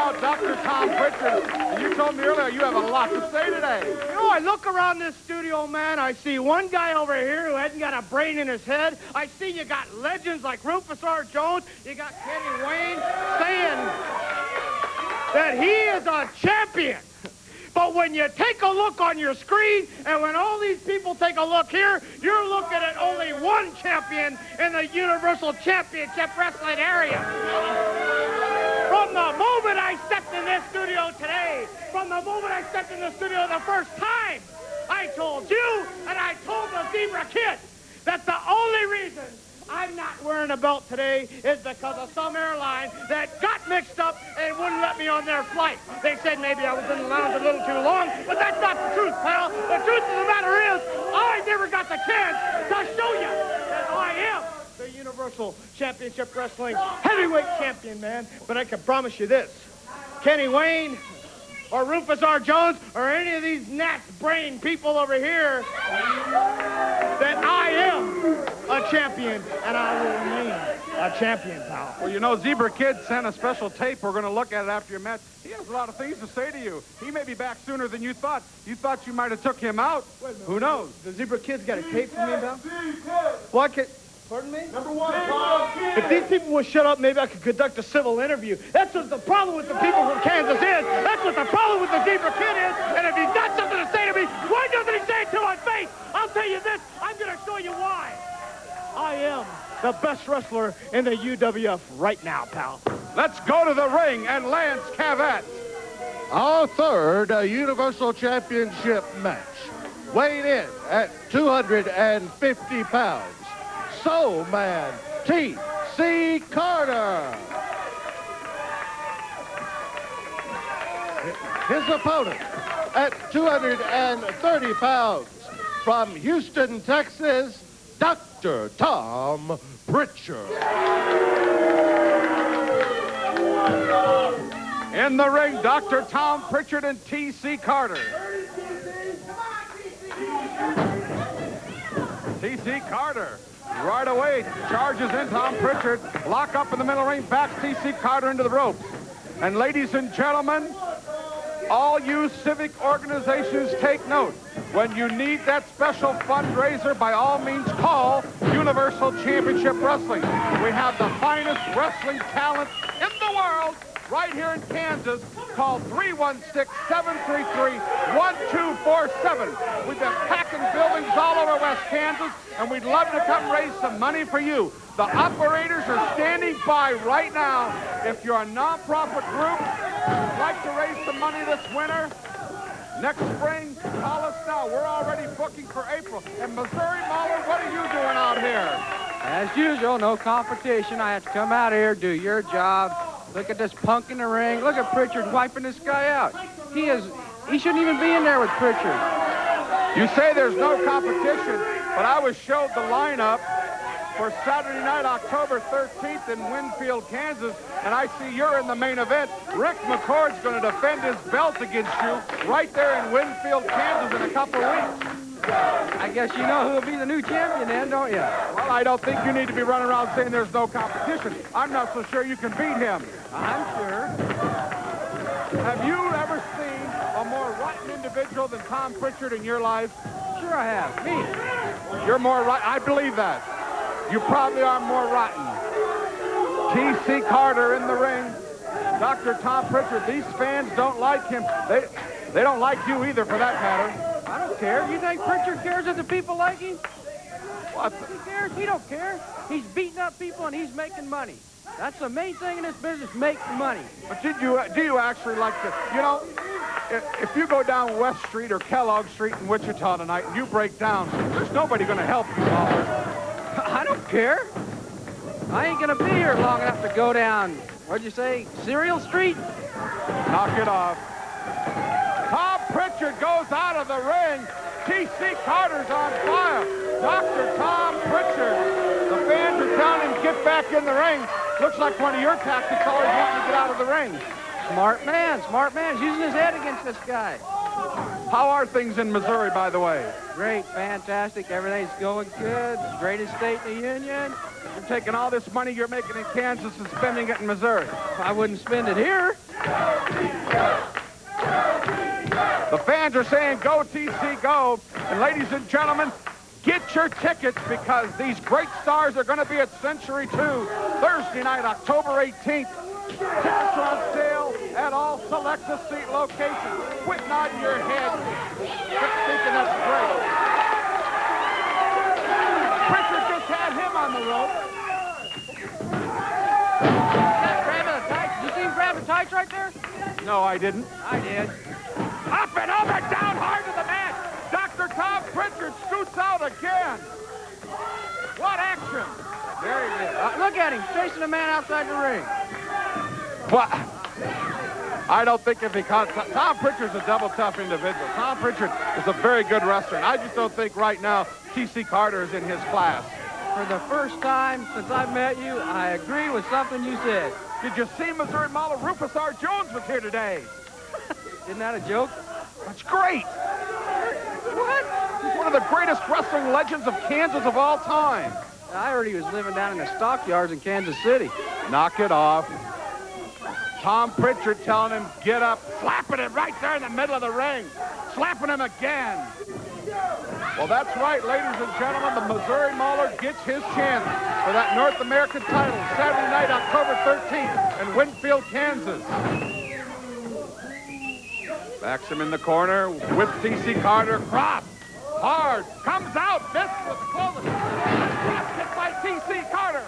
about Dr. Tom Prichard. And you told me earlier you have a lot to say today. You know, I look around this studio, man. I see one guy over here who hasn't got a brain in his head. I see you got legends like Rufus R. Jones. You got Kenny Wayne saying that he is a champion. But when you take a look on your screen, and when all these people take a look here, you're looking at only one champion in the Universal Championship Wrestling area. From the moment I stepped in this studio today, from the moment I stepped in the studio the first time, I told you, and I told the Zebra Kid, that the only reason I'm not wearing a belt today is because of some airline that got mixed up and wouldn't let me on their flight. They said maybe I was in the lounge a little too long, but that's not the truth, pal. The truth of the matter is, I never got the chance to show you that I am the Universal Championship Wrestling Heavyweight Champion, man. But I can promise you this, Kenny Wayne or Rufus R. Jones or any of these gnat's brain people over here, that I am a champion, and I will remain a champion, pal. Well, you know, Zebra Kid sent a special tape. We're going to look at it after your match. He has a lot of things to say to you. He may be back sooner than you thought. You thought you might have took him out. Who knows? The Zebra Kid's got a tape for me, pal? Well, I could... Pardon me? Number one, Tom. If these people would shut up, maybe I could conduct a civil interview. That's what the problem with the people from Kansas is. That's what the problem with the Zebra Kid is. And if he's got something to say to me, why doesn't he say it to my face? I'll tell you this. I'm going to show you why. I am the best wrestler in the UWF right now, pal. Let's go to the ring and Lance Cavett. Our third Universal Championship match. Weighed in at 250 pounds. Soulman TC Carter. His opponent at 230 pounds from Houston, Texas, Dr. Tom Prichard. In the ring, Dr. Tom Prichard and TC Carter. TC Carter. Right away, charges in Tom Prichard. Lock up in the middle ring, backs TC Carter into the ropes. And ladies and gentlemen, all you civic organizations take note. When you need that special fundraiser, by all means call Universal Championship Wrestling. We have the finest wrestling talent in the world right here in Kansas. Call 316-733-1247. We've been packing buildings all over West Kansas, and we'd love to come raise some money for you. The operators are standing by right now. If you're a nonprofit group, would like to raise some money this winter, next spring, call us now. We're already booking for April. And Missouri Mahler, what are you doing out here? As usual, no competition. I have to come out here, do your job. Look at this punk in the ring. Look at Prichard wiping this guy out. He shouldn't even be in there with Prichard. You say there's no competition, but I was showed the lineup for Saturday night, October 13th in Winfield, Kansas, and I see you're in the main event. Rick McCord's going to defend his belt against you right there in Winfield, Kansas in a couple of weeks. I guess you know who'll be the new champion then, don't you? Well, I don't think you need to be running around saying there's no competition. I'm not so sure you can beat him. I'm sure. Have you ever seen a more rotten individual than Tom Prichard in your life? Sure I have. Me. You're more rotten. I believe that. You probably are more rotten. TC Carter in the ring. Dr. Tom Prichard. These fans don't like him. They don't like you either, for that matter. I don't care. You think Prichard cares if the people like him? What? He cares? He don't care. He's beating up people and he's making money. That's the main thing in this business, make money. But do you actually like to, you know, if you go down West Street or Kellogg Street in Wichita tonight and you break down, there's nobody going to help you, Mahler. I don't care. I ain't going to be here long enough to go down, what'd you say, Cereal Street? Knock it off. Tom Prichard goes out of the ring. TC Carter's on fire. Dr. Tom Prichard. The fans are telling him, get back in the ring. Looks like one of your tactics, always wanting to get out of the ring. Smart man. Smart man. He's using his head against this guy. How are things in Missouri, by the way? Great, fantastic. Everything's going good. Greatest state in the union. You're taking all this money you're making in Kansas and spending it in Missouri. I wouldn't spend it here. The fans are saying, go, TC, go. And ladies and gentlemen, get your tickets because these great stars are going to be at Century 2 Thursday night, October 18th. Tickets are on sale at all selected seat locations. Quit nodding your head. Quit thinking that's great. Prichard just had him on the rope. Grabbing the tights. Did you see him grab the tights right there? No, I didn't. I did. Up and over, down hard to the mat. Dr. Tom Prichard scoots out again. What action? Very good. Look at him, chasing a man outside the ring. What? I don't think if he caught... Tom Prichard's a double tough individual. Tom Prichard is a very good wrestler. I just don't think right now TC Carter is in his class. For the first time since I've met you, I agree with something you said. Did you see Missouri Model Rufus R. Jones was here today? Isn't that a joke? That's great. What? He's one of the greatest wrestling legends of Kansas of all time. I heard he was living down in the stockyards in Kansas City. Knock it off. Tom Prichard telling him, get up, slapping him right there in the middle of the ring. Slapping him again. Well, that's right, ladies and gentlemen. The Missouri Mauler gets his chance for that North American title Saturday night, October 13th in Winfield, Kansas. Backs him in the corner with TC Carter. Cross. Hard. Comes out. Missed with the close. Cross hit by TC Carter.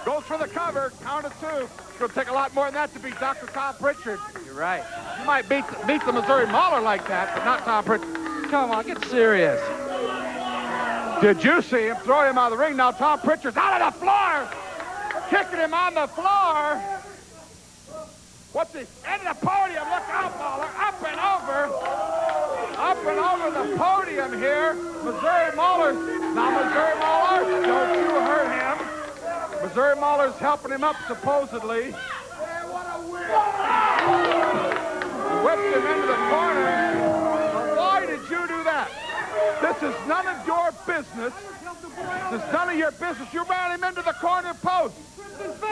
Goes for the cover. Count of two. It's going to take a lot more than that to beat Dr. Tom Prichard. You're right. You might beat the Missouri Mauler like that, but not Tom Prichard. Come on, get serious. Did you see him throw him out of the ring? Now Tom Prichard's out on the floor. Kicking him on the floor. What's the end of the podium? Look out, Mauler. Up and over. Up and over the podium here. Missouri Mauler. Now Missouri Mauler, don't you hurt him. Missouri Mauler's helping him up, supposedly. Whipped him into the corner. Why did you do that? This is none of your business. This is none of your business. You ran him into the corner post.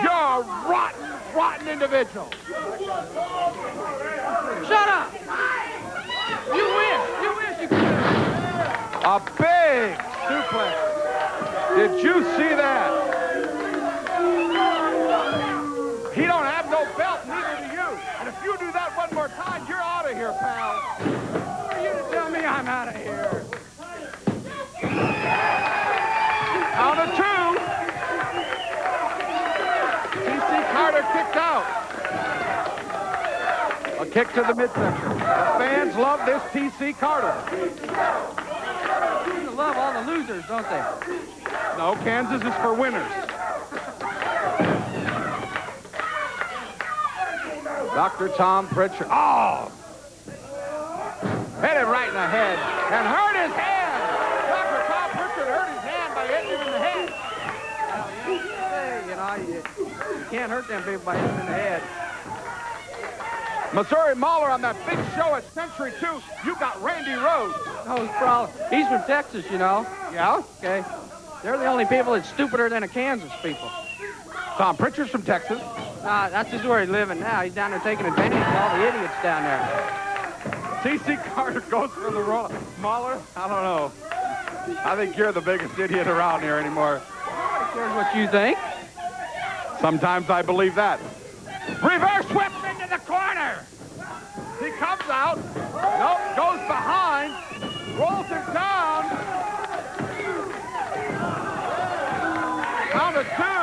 You're a rotten, rotten individual. Shut up. You wish you could. A big suplex. Did you see that? He don't have no belt, neither do you. And if you do that one more time, you're out of here, pal. Who are you to tell me I'm out of here? Count of two. TC Carter kicked out. A kick to the midsection. The fans love this TC Carter. They love all the losers, don't they? No, Kansas is for winners. Dr. Tom Prichard. Oh! Hit him right in the head and hurt his hand. Dr. Tom Prichard hurt his hand by hitting him in the head. You can't hurt them people by hitting them in the head. Missouri Mauler on that big show at Century 2. You got Randy Rhodes. No problem. He's from Texas, you know. Yeah? Okay. They're the only people that's stupider than the Kansas people. Tom Prichard's from Texas. That's just where he's living now. He's down there taking advantage of all the idiots down there. TC Carter goes for the roll. Mauler, I don't know. I think you're the biggest idiot around here anymore. Nobody cares what you think. Sometimes I believe that. Reverse whip into the corner. He comes out. Nope, goes behind. Rolls it down. Count of two.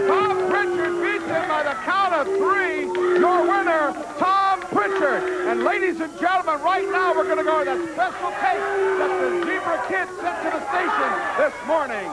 Tom Prichard beats him by the count of three. Your winner, Tom Prichard. And ladies and gentlemen, right now we're going to go to that special tape that the Zebra Kid sent to the station this morning.